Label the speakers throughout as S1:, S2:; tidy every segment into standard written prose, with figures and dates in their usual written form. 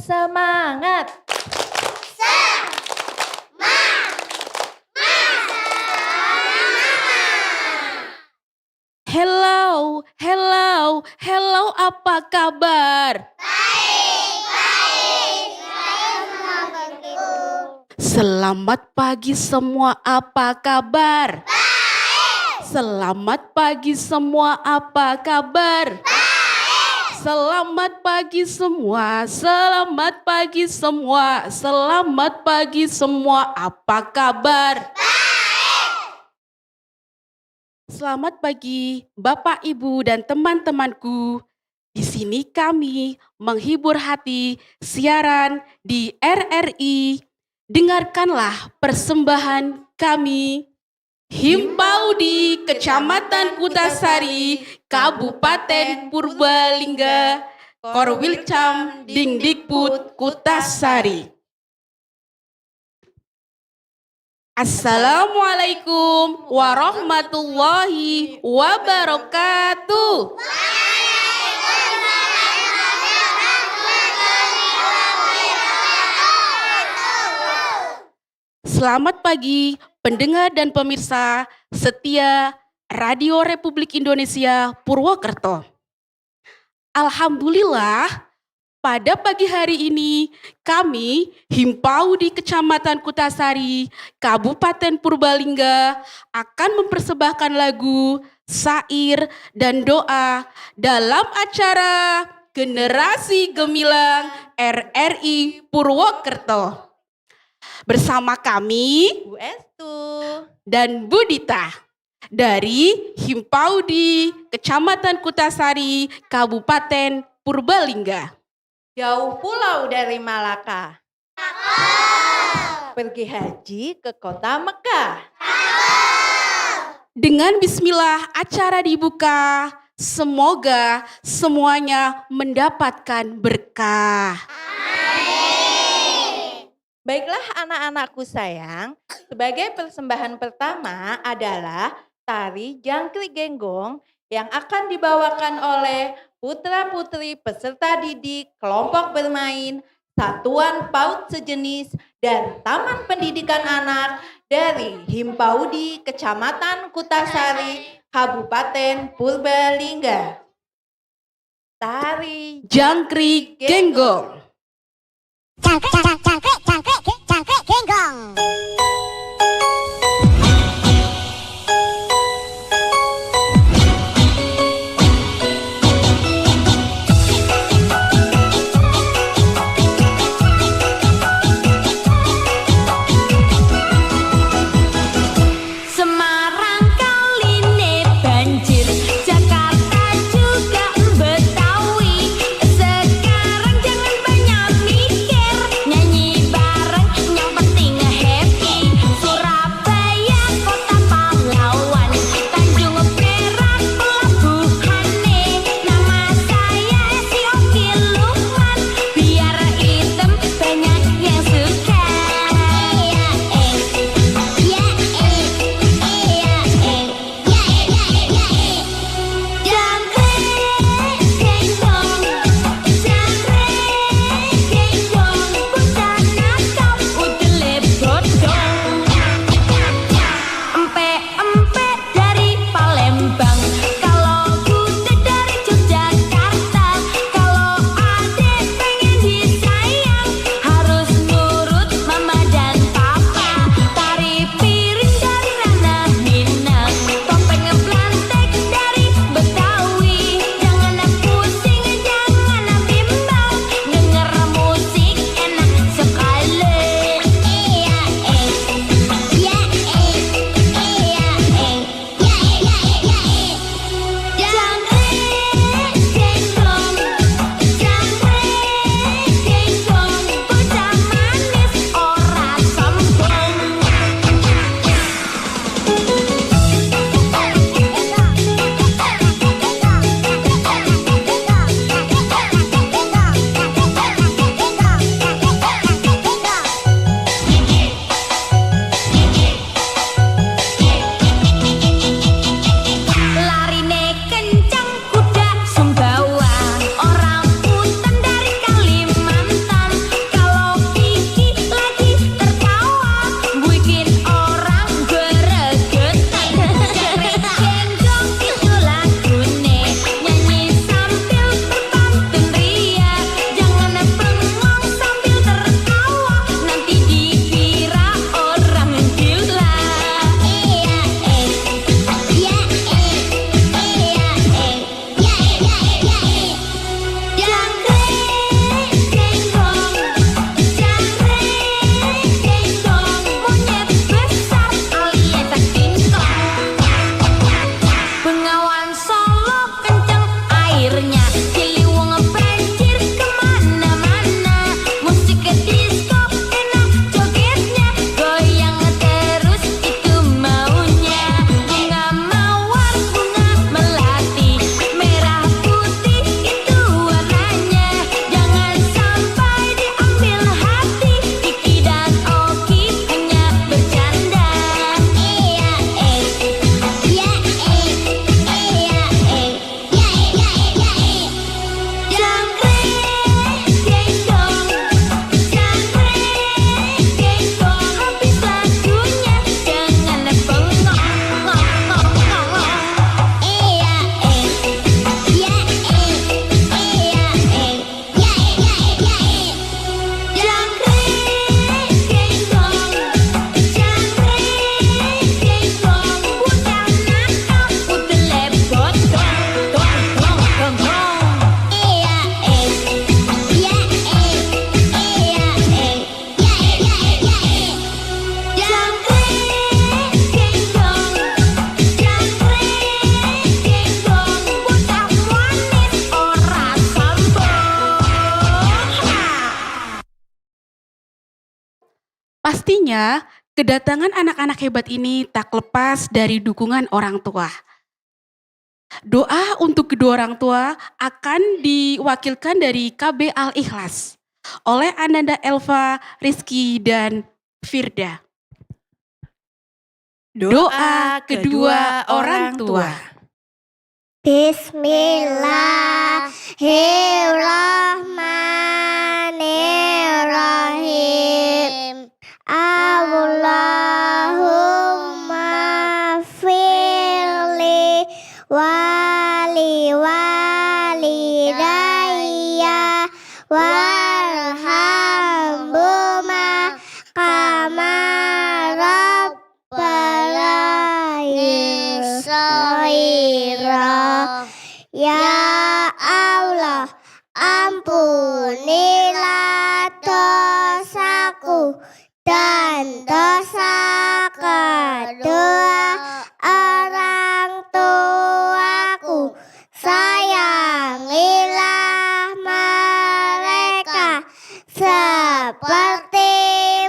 S1: Semangat!
S2: Hello, hello, hello, apa kabar? Selamat pagi semua, apa kabar? Selamat pagi semua, apa kabar? Selamat pagi semua, selamat pagi semua, selamat pagi semua, apa kabar? Selamat pagi Bapak, Ibu, dan teman-temanku. Di sini kami menghibur hati siaran di RRI. Dengarkanlah persembahan kami. Himpau di Kecamatan Kutasari, Kabupaten Purbalingga, Korwilcam Dingdikbud Kutasari. Assalamualaikum warahmatullahi wabarakatuh. Selamat pagi pendengar dan pemirsa setia Radio Republik Indonesia Purwokerto. Alhamdulillah, pada pagi hari ini kami Himpau di Kecamatan Kutasari, Kabupaten Purbalingga akan mempersembahkan lagu, syair, dan doa dalam acara Generasi Gemilang RRI Purwokerto. Bersama kami
S1: Bu Estu
S2: dan Bu Dita dari Himpau di Kecamatan Kutasari, Kabupaten Purbalingga.
S1: jauh pulau dari Malaka. Pergi haji ke kota Mekah.
S2: Dengan bismillah acara dibuka, semoga semuanya mendapatkan berkah.
S1: Baiklah anak-anakku sayang, sebagai persembahan pertama adalah tari Jangkrik Genggong yang akan dibawakan oleh putra-putri peserta didik kelompok bermain Satuan PAUD Sejenis dan Taman Pendidikan Anak dari Himpaudi Kecamatan Kutasari, Kabupaten Purbalingga. Tari
S2: Jangkrik Genggong.
S3: Jangkrik genggong.
S4: Semarang kaline banjir, Jakarta juga Betawi. Sekarang jangan banyak mikir, nyanyi bareng yang penting happy.
S2: Tentunya kedatangan anak-anak hebat ini tak lepas dari dukungan orang tua. Doa untuk kedua orang tua akan diwakilkan dari KB Al-Ikhlas oleh Ananda Elva, Rizky, dan Firda. Doa kedua orang tua.
S3: Bismillahirrahmanirrahim. Allahumma firli wali walidayya warhamhuma kama rabbayani shaghira. Ya Allah, ampunilah dosaku dan dosa kedua orang tuaku. Sayangilah mereka seperti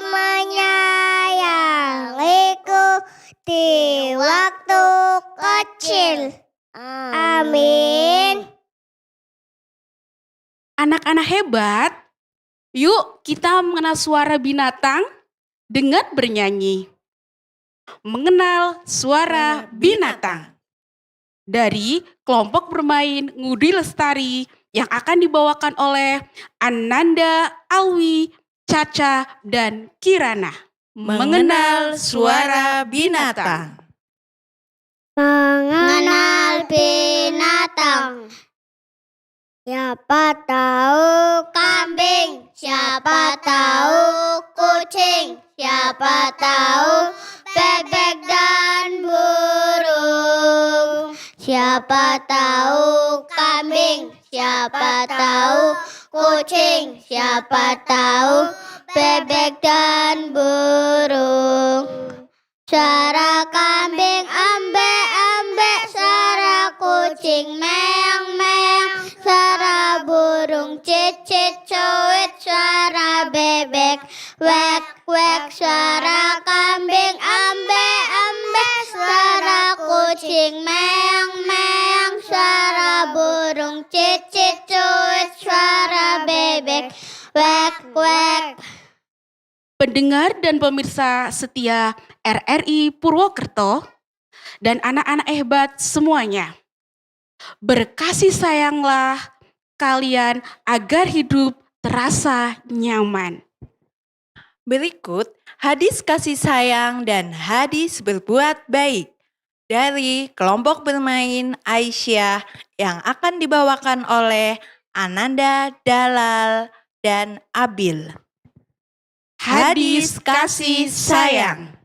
S3: menyayangiku di waktu kecil. Amin.
S2: Anak-anak hebat, yuk kita mengenal suara binatang dengan bernyanyi. Mengenal suara binatang. Dari kelompok bermain Ngudi Lestari yang akan dibawakan oleh Ananda, Alwi, Caca, dan Kirana.
S1: Mengenal suara binatang.
S3: Mengenal binatang. Siapa tahu kambing, siapa tahu kucing, siapa tahu bebek dan burung. Siapa tahu kambing, siapa tahu kucing, siapa tahu bebek dan burung. Suara kambing ambek-ambek, suara kucing meong-meong, suara burung cicit cuit, suara bebek wek-wek. Suara kambing ambek-ambek, suara kucing meong-meong, suara burung cicit cuit, suara bebek wek-wek.
S2: Pendengar dan pemirsa setia RRI Purwokerto dan anak-anak hebat semuanya. Berkasih sayanglah kalian agar hidup terasa nyaman.
S1: Berikut hadis kasih sayang dan hadis berbuat baik dari kelompok bermain Aisyah yang akan dibawakan oleh Ananda, Dalal, dan Abil. Hadis kasih sayang.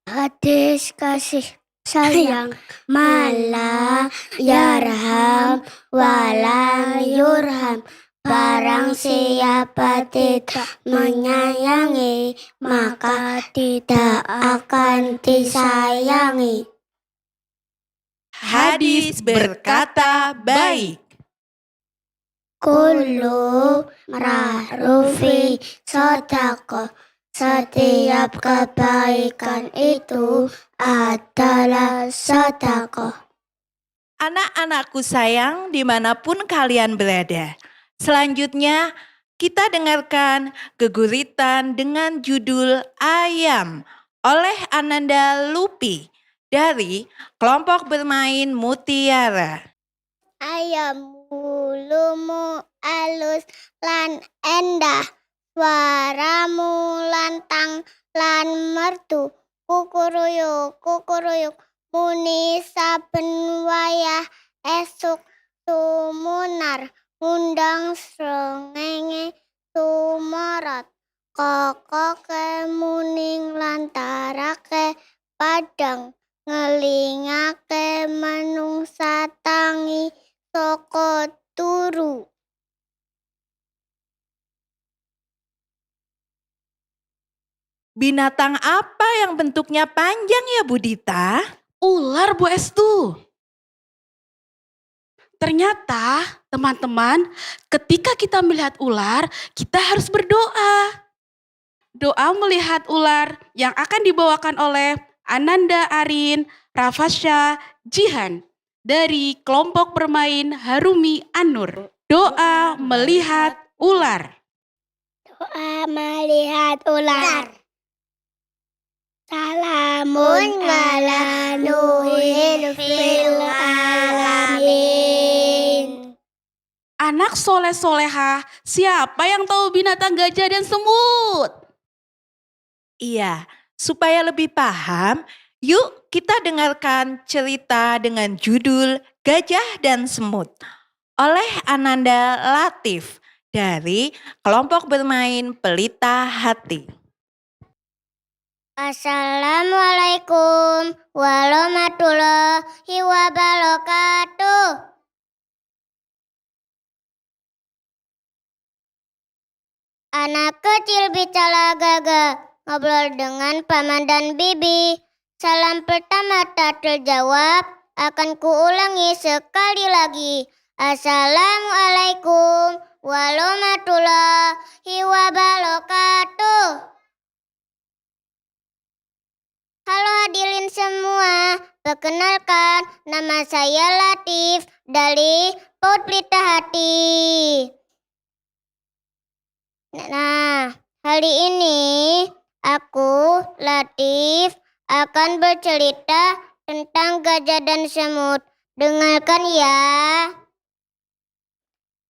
S3: Hadis kasih sayang, malah yarham wala yurham. Barang siapa tidak menyayangi, maka tidak akan disayangi.
S1: Hadis berkata baik.
S3: Kullu ma'rufi sodako. Setiap kebaikan itu adalah sodako.
S1: Anak-anakku sayang dimanapun kalian berada. Selanjutnya kita dengarkan geguritan dengan judul Ayam oleh Ananda Lupi dari kelompok bermain Mutiara.
S3: Ayam bulumu alus lan endah, suaramu lantang lan merdu. Kukuruyuk muni saben wayah esuk sumunar, ngundang srengenge tumorot. Kokoke muning lantarake padang, ngelingake manungsa tangi saka turu.
S1: Binatang apa yang bentuknya panjang ya Budita?
S2: Ular Bu Estu. Ternyata teman-teman, ketika kita melihat ular, kita harus berdoa. doa melihat ular yang akan dibawakan oleh Ananda Arin Rafasya Jihan dari kelompok bermain Harumi Anur. Doa melihat ular.
S3: Doa melihat ular. Salamun ala Nuhin fil alamin.
S2: Anak soleh-solehah, siapa yang tahu binatang gajah dan semut?
S1: Iya, supaya lebih paham, yuk kita dengarkan cerita dengan judul Gajah dan Semut oleh Ananda Latif dari kelompok bermain Pelita Hati.
S3: Assalamualaikum warahmatullahi wabarakatuh. Anak kecil bicara gagah, ngobrol dengan paman dan bibi. Salam pertama tak terjawab, akan kuulangi sekali lagi. Assalamualaikum warahmatullahi wabarakatuh. Halo hadirin semua, perkenalkan nama saya Latif dari PAUD Pelita Hati. Nah, hari ini aku, Latif, akan bercerita tentang gajah dan semut. Dengarkan ya.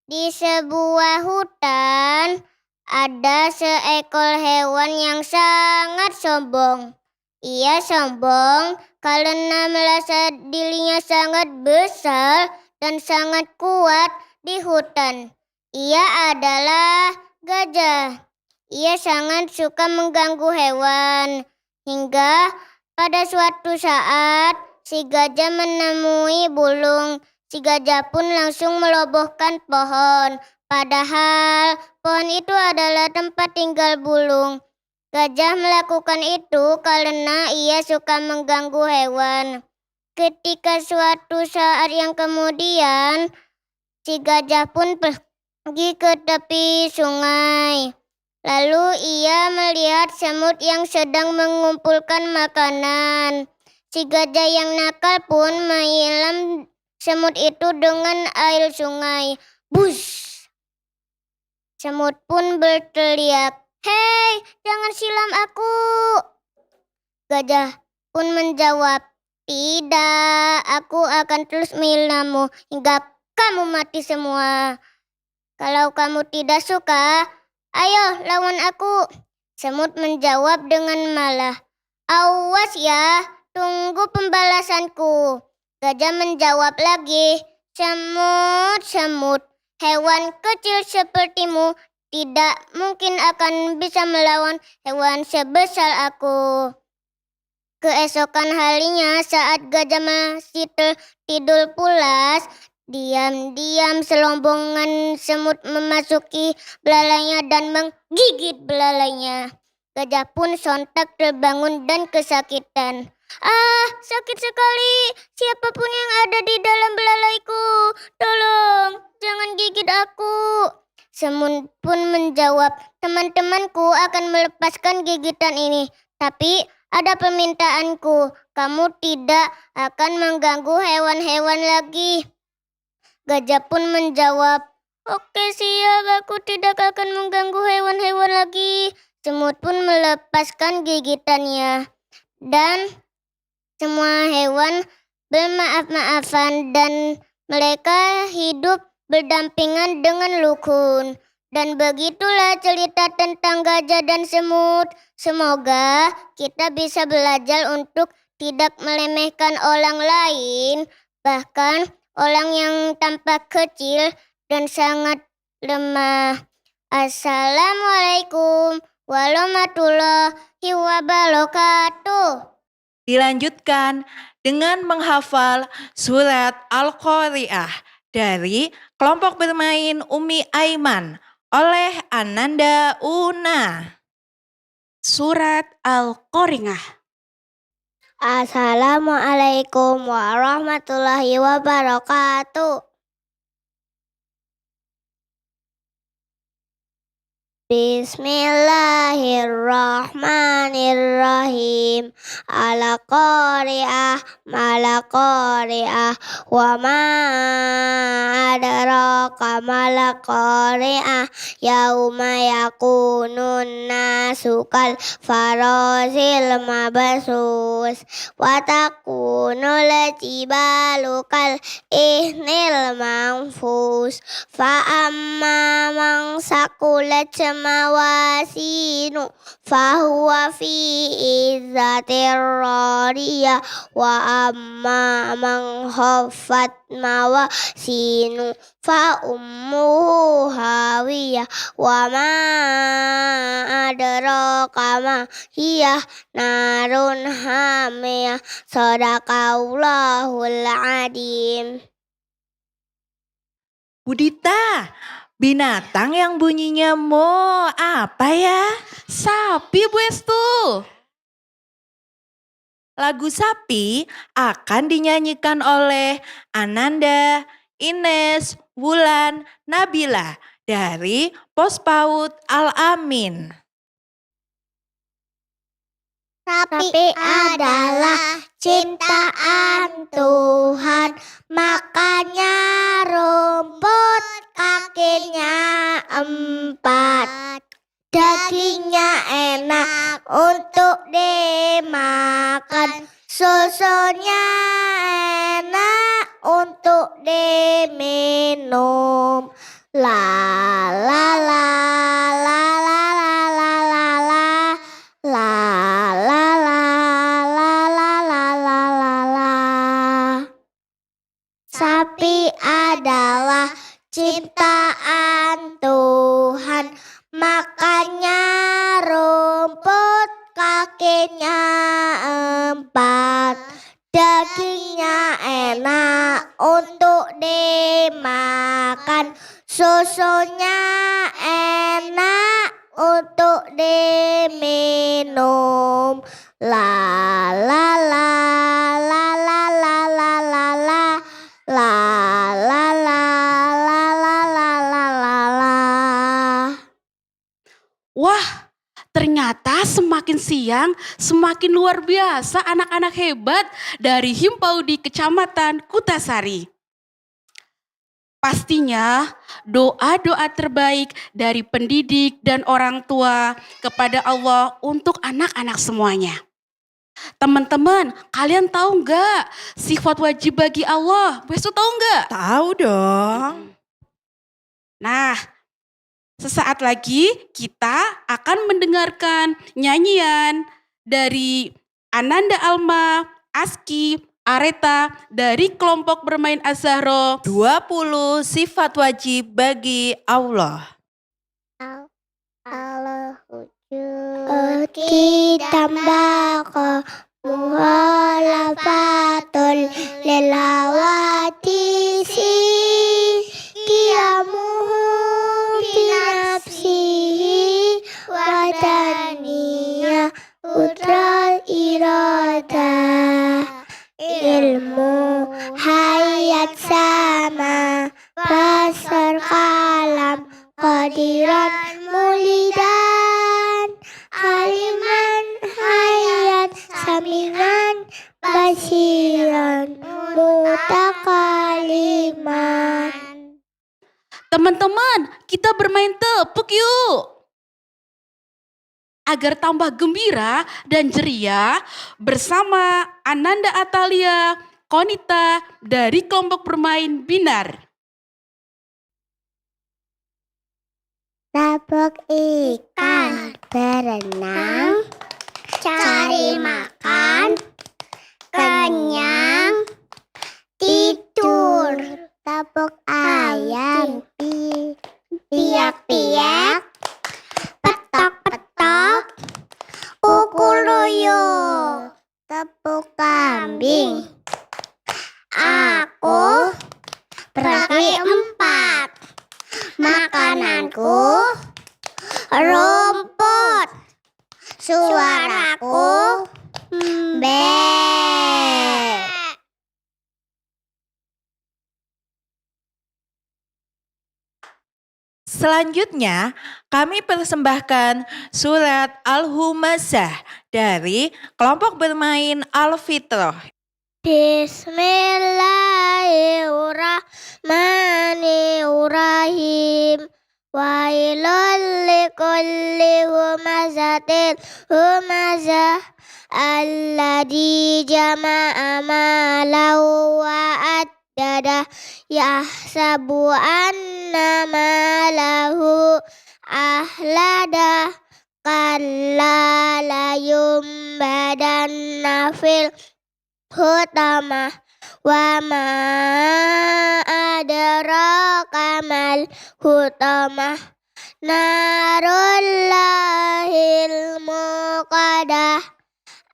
S3: Di sebuah hutan ada seekor hewan yang sangat sombong. Ia sombong karena merasa dirinya sangat besar dan sangat kuat di hutan. Ia adalah gajah. Ia sangat suka mengganggu hewan. Hingga pada suatu saat si gajah menemui burung. Si gajah pun langsung merobohkan pohon. Padahal pohon itu adalah tempat tinggal burung. Gajah melakukan itu karena ia suka mengganggu hewan. Ketika suatu saat yang kemudian, si gajah pun pergi ke tepi sungai. Lalu ia melihat semut yang sedang mengumpulkan makanan. Si gajah yang nakal pun menyiram semut itu dengan air sungai. Bush! Semut pun berteriak, "Hei, jangan silam aku." Gajah pun menjawab, "Tidak, aku akan terus menyilammu hingga kamu mati semua. Kalau kamu tidak suka, ayo lawan aku." Semut menjawab dengan marah, "Awas ya, tunggu pembalasanku." Gajah menjawab lagi, "Semut, hewan kecil sepertimu tidak mungkin akan bisa melawan hewan sebesar aku." Keesokan harinya saat gajah masih tertidur pulas, diam-diam selombongan semut memasuki belalainya dan menggigit belalainya. Gajah pun sontak terbangun dan kesakitan. "Ah, sakit sekali. Siapapun yang ada di dalam belalaiku, tolong, jangan gigit aku." Semut pun menjawab, "Teman-temanku akan melepaskan gigitan ini. Tapi ada permintaanku, kamu tidak akan mengganggu hewan-hewan lagi." Gajah pun menjawab, "Oke siap, aku tidak akan mengganggu hewan-hewan lagi." Semut pun melepaskan gigitannya. Dan semua hewan bermaaf-maafan dan mereka hidup berdampingan dengan rukun. Dan begitulah cerita tentang gajah dan semut. Semoga kita bisa belajar untuk tidak meremehkan orang lain, bahkan orang yang tampak kecil dan sangat lemah. Assalamualaikum warahmatullahi wabarakatuh.
S1: Dilanjutkan dengan menghafal surat Al-Qari'ah dari kelompok bermain Umi Aiman oleh Ananda Una.
S2: Surat Al-Qari'ah.
S3: Assalamualaikum warahmatullahi wabarakatuh. Bismillahirrahmanirrahim. Ala qari'ah, mala qari'ah, wa ma adraka mala qari'ah, yauma yakunun nasu kal farasil mabasus, wa takunul jibalu kal ihnil manfus, fa amma man sakulat mawasinu fahuwa fi izzatir radiyah, wa amma man khaffat mawasinu fa ummuhu hawiyah, wa ma adraka ma hiya narun hamiyah. Shadaqallahul adim.
S1: Budita, binatang yang bunyinya mo apa ya?
S2: Sapi Bu Estu.
S1: Lagu Sapi akan dinyanyikan oleh Ananda, Ines, Wulan, Nabila dari Pospaud Al-Amin.
S3: Sapi adalah ciptaan Tuhan, makannya rumput, kakinya 4. Dagingnya enak untuk dimakan, susunya enak untuk diminum. La la la la la la la la la. La la la la la la la la la. Sapi adalah ciptaan Tuhan, makannya rumput, kakinya 4. Dagingnya enak untuk dimakan, susunya enak untuk diminum. La la la la la la la la la. La la la la la la la la la.
S2: Wah, ternyata semakin siang semakin luar biasa anak-anak hebat dari Himpaudi Kecamatan Kutasari. Pastinya doa-doa terbaik dari pendidik dan orang tua kepada Allah untuk anak-anak semuanya. Teman-teman, kalian tahu nggak sifat wajib bagi Allah? Bu Estu tahu nggak?
S1: Tahu dong.
S2: Nah, sesaat lagi kita akan mendengarkan nyanyian dari Ananda Alma, Aski, Areta dari kelompok bermain Az-Zahra.
S1: 20 sifat wajib bagi Allah.
S3: Kita baka muhalafatul lilawatisi, kiamuhu binafsihi wadaniya utral irada, ilmu hayat sama basar kalam qadiran mulidan, aliman hayat samian basiran mutakaliman.
S2: Teman-teman, kita bermain tepuk yuk. Agar tambah gembira dan ceria bersama Ananda Atalia, Konita dari kelompok bermain Binar.
S3: Tepuk ikan, berenang, cari makan, kenyang, tidur. Tepuk ayam, piak-piak, petok-petok, kukuruyo. Tepuk kambing, aku berkaki 4. Makananku rumput, suaraku be.
S1: Selanjutnya, kami persembahkan surat Al-Humazah dari kelompok bermain Al-Fitrah.
S3: Bismillahirrahmanirrahim. Wailul likulli humazatin humazah alladzi jama'a malahu wa addada yahsabu anna malahu ahlada kalla la yumbadanna fil hutamah wa ma adraka mal hutamah narullahil muqadah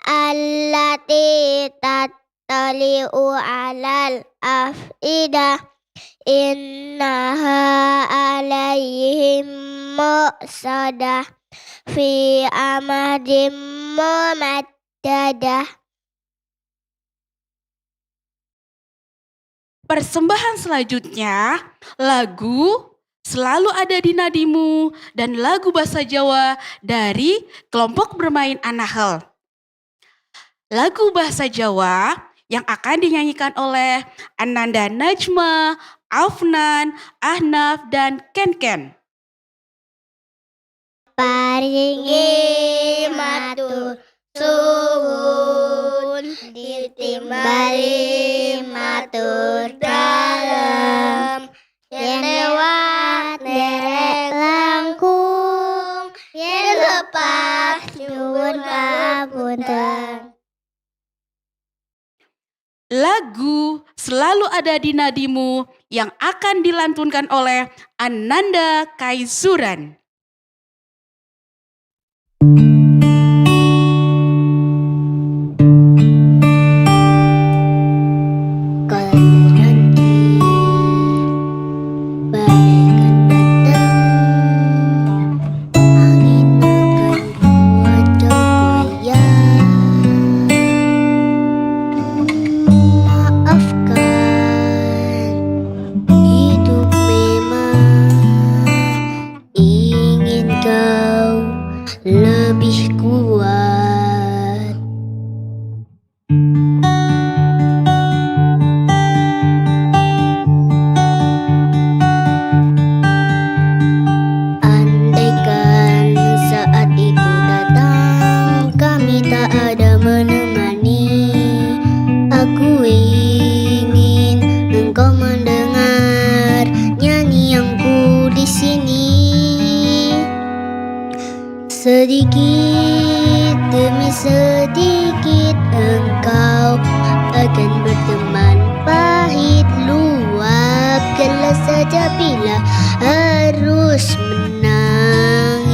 S3: allati tattali'u alal afidah innaha alaihim muqsadah fi amadim mumaddadah.
S2: Persembahan selanjutnya, lagu Selalu Ada di Nadimu dan lagu bahasa Jawa dari kelompok bermain An-Nahl. Lagu bahasa Jawa yang akan dinyanyikan oleh Ananda Najma, Afnan, Ahnaf, dan Ken.
S3: Paringi matur suwun ditimbali matur dalem yen lewat derek langkung yen lepas nyuwun papunten.
S2: Lagu Selalu Ada di Nadimu yang akan dilantunkan oleh Ananda Kaisuran.
S3: Kalau nanti bagaikan datang, angin akan buat goyang. Maafkan, hidup memang ingin kau lebih kuat. Andaikan saat itu datang kami tak ada menemani, aku ingin engkau mendengar nyanyianku di sini. Sedikit demi sedikit engkau akan berteman pahit luap gelas saja bila harus menangis.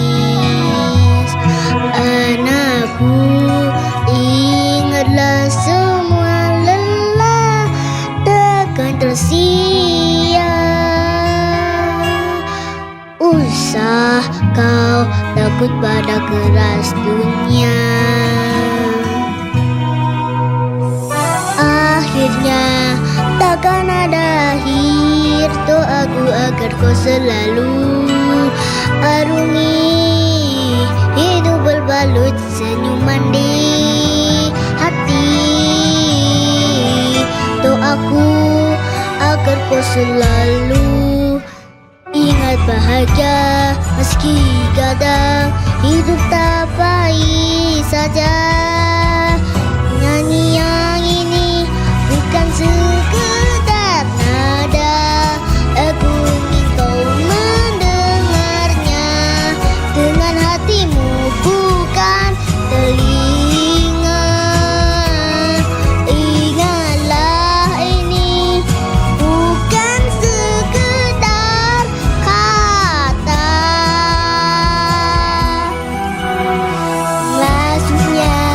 S3: Anakku, ingatlah semua lelah takkan tersia. Usah kau takut pada keras dunia. Akhirnya takkan ada akhir. Doaku agar kau selalu arungi hidup berbalut senyuman di hati. Doaku agar kau selalu ingat bahagia meski kadang hidup tak baik saja. Nyanyi yang ini bukan sekedar nada, aku ingin kau mendengarnya dengan hatimu bukan telinga. Ingatlah ini bukan sekedar kata. Maksudnya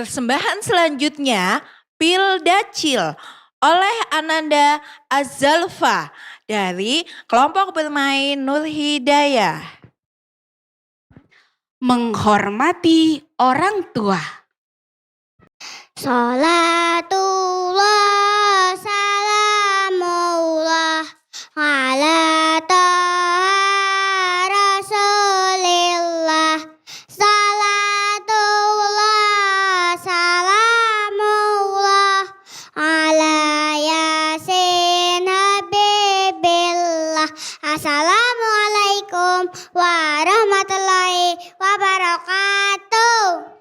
S1: Persembahan selanjutnya Pildacil oleh Ananda Azalfa dari kelompok bermain Nur Hidayah.
S2: Menghormati orang tua.
S3: Salatullah salamullah ala taha rasulillah. Salatullah salamullah ala yasin habibillah. Assalamualaikum warahmatullahi wabarakatuh.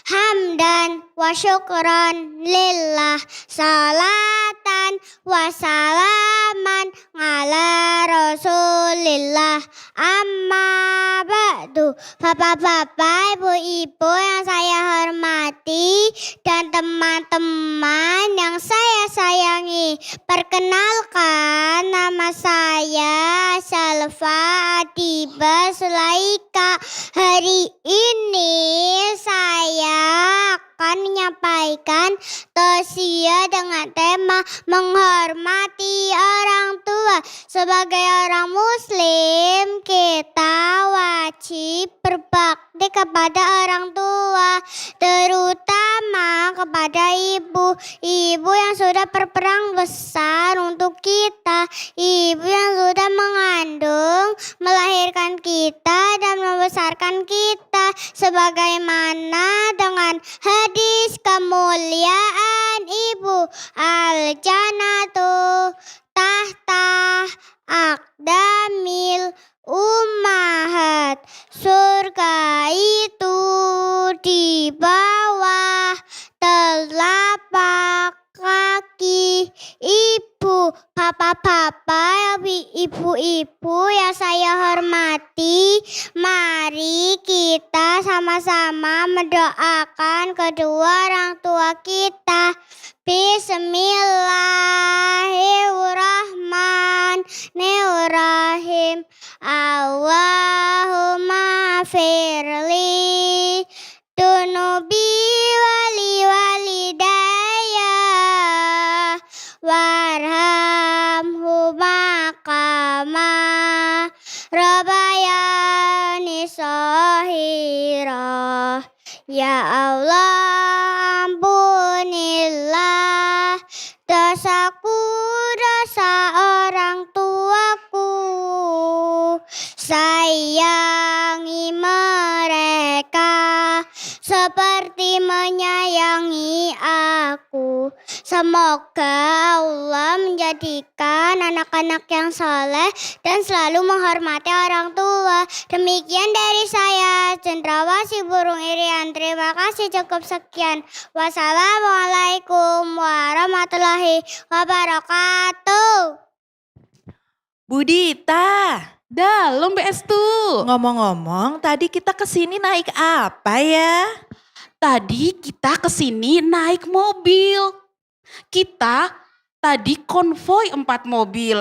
S3: Hamdan wa syukran lillah, salatan wa salaman ala rasulillah. Amma ba'du. Bapak-bapak, ibu-ibu yang saya hormati dan teman-teman yang saya sayangi, perkenalkan, nama saya Salva Adiba Sulaika. Hari ini saya akan menyampaikan tausiah dengan tema menghormati orang tua. Sebagai orang muslim, kita wajib berbakti kepada orang tua, terutama kepada ibu yang sudah berperang besar untuk kita, ibu yang sudah mengandung, melahirkan kita dan membesarkan kita, sebagaimana dengan hadis kemuliaan ibu, al-jannatu tahta aqdamil ummahat. Surga itu di bawah telapak kaki ibu. Bapak-bapak, ibu-ibu yang saya hormati, mari kita sama-sama mendoakan kedua orang tua kita. Bismillahirrahmanirrahim. Allahumma firli dunubi wali walidaya warhamhuma kama rabbayani shahira. Ya Allah, ampunilah dosaku, dosa orang tuaku. Sayangi mereka seperti menyayangi aku. Semoga Allah menjadikan anak-anak yang soleh dan selalu menghormati orang tua. Demikian dari saya, Cendrawasih Burung Irian. Terima kasih, cukup sekian. Wassalamualaikum warahmatullahi wabarakatuh.
S1: Budita,
S2: Dalam BS tuh.
S1: ngomong-ngomong tadi kita kesini naik apa ya?
S2: Tadi kita kesini naik mobil. Kita tadi konvoi 4 mobil.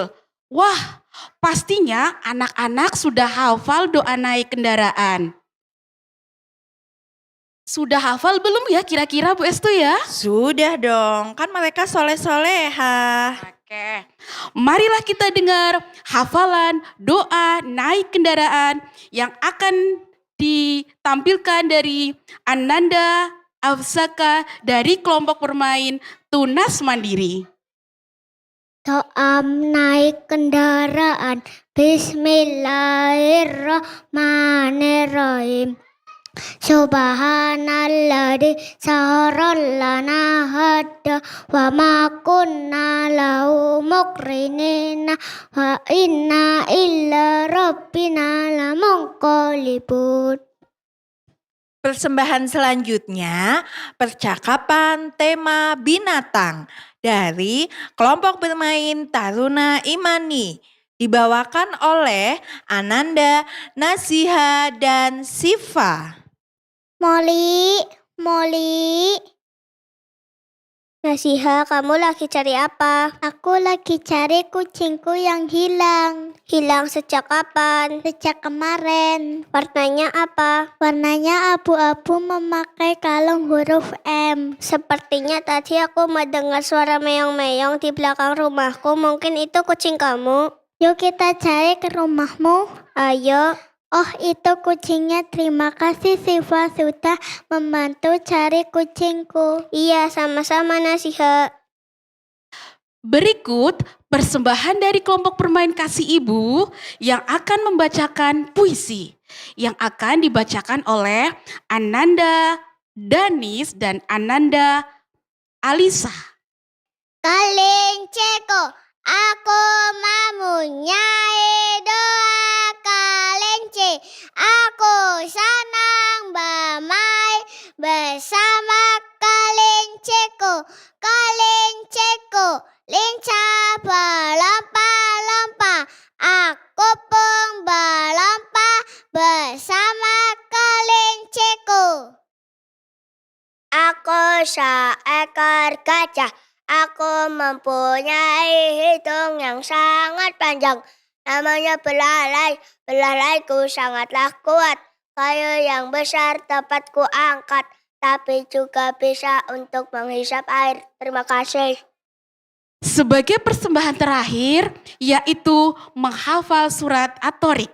S2: Wah, pastinya anak-anak sudah hafal doa naik kendaraan. Sudah hafal belum ya kira-kira Bu Estu ya?
S1: Sudah dong, kan mereka soleh-soleha.
S2: Oke, marilah kita dengar hafalan doa naik kendaraan yang akan ditampilkan dari Ananda Afsaka dari kelompok bermain Tunas Mandiri.
S3: Doa naik kendaraan. Bismillahirrahmanirrahim. Subhanalladzi sakhkhara lana hadza wa ma kunna lahu muqrinina wa inna illa rabbina lamunqalibun.
S1: Persembahan selanjutnya percakapan tema binatang dari kelompok bermain Taruna Imani. Dibawakan oleh Ananda, Nasiha, dan Siva.
S3: Molly, Nasiha, kamu lagi cari apa? Aku lagi cari kucingku yang hilang. Hilang sejak kapan? Sejak kemarin. Warnanya apa? Warnanya abu-abu memakai kalung huruf M. Sepertinya tadi aku mendengar suara meong-meong di belakang rumahku. Mungkin itu kucing kamu. Yuk kita cari ke rumahmu. Ayo. Oh, itu kucingnya. Terima kasih Siva sudah membantu cari kucingku. Iya, sama-sama Nasiha.
S2: Berikut persembahan dari kelompok bermain kasih ibu yang akan membacakan puisi yang akan dibacakan oleh Ananda Danis dan Ananda Alisa.
S3: Kalinceko, aku mempunyai doa kelinci. Aku senang bermain bersama kalinceko. Kalinceko, lincah berlompat-lompat. Aku pun berlompat bersama kalinceko. Aku seekor gajah. Aku mempunyai hidung yang sangat panjang. Namanya belalai. Belalaiku sangatlah kuat. Kayu yang besar dapat kuangkat. Tapi juga bisa untuk menghisap air. Terima kasih.
S2: Sebagai persembahan terakhir yaitu menghafal surat At-Thoriq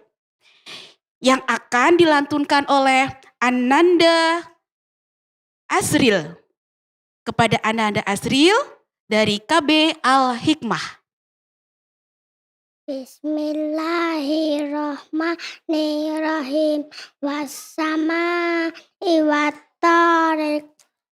S2: yang akan dilantunkan oleh Ananda Azril. Kepada Ananda Azril dari KB Al-Hikmah.
S3: Bismillahirrahmanirrahim. Wassama'i wattariq.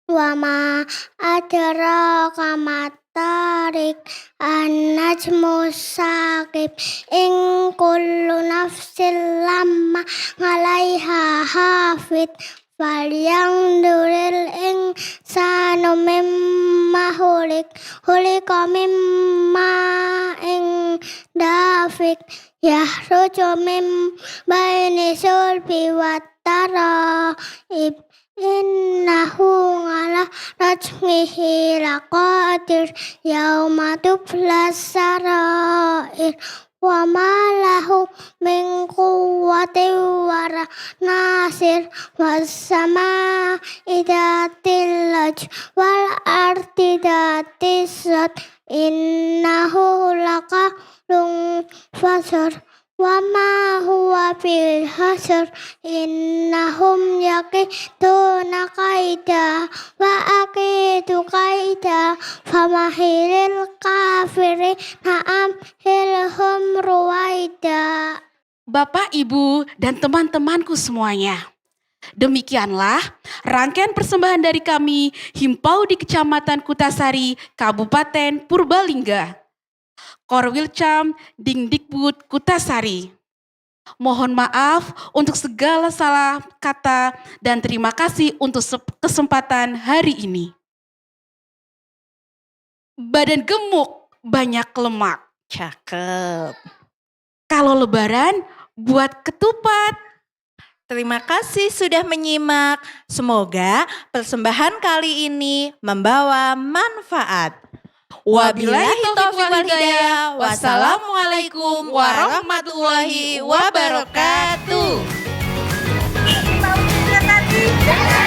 S3: Wama adraka mattariq. An-najmu saqib. In kullu nafsin lamma 'alaiha hafid. Falyanzuril insanu mimma khuliqa mimma dafik yahruju min baini sulbi wat taraib innahu ala rajmihi laqadir yauma tublas sarair wa ma lahu min quwwatin wala nasir was-samaa'i dhatil laj wal ardi dhatis zat innahu laqawlun fasar wa ma huwa bil hasr innahum yakiduna qaida wa aqidu qaida famahilil kafirina amhilhum ruwaida.
S2: Bapak, Ibu, dan teman-temanku semuanya. Demikianlah rangkaian persembahan dari kami Himpau di Kecamatan Kutasari, Kabupaten Purbalingga. Korwilcam Dingdikbud Kutasari. Mohon maaf untuk segala salah kata dan terima kasih untuk kesempatan hari ini. Badan gemuk, banyak lemak.
S1: Cakep.
S2: Kalau lebaran, buat ketupat.
S1: Terima kasih sudah menyimak. Semoga persembahan kali ini membawa manfaat. Wabillahi taufiq wal hidayah. Wassalamualaikum warahmatullahi wabarakatuh.
S3: Mau nanti.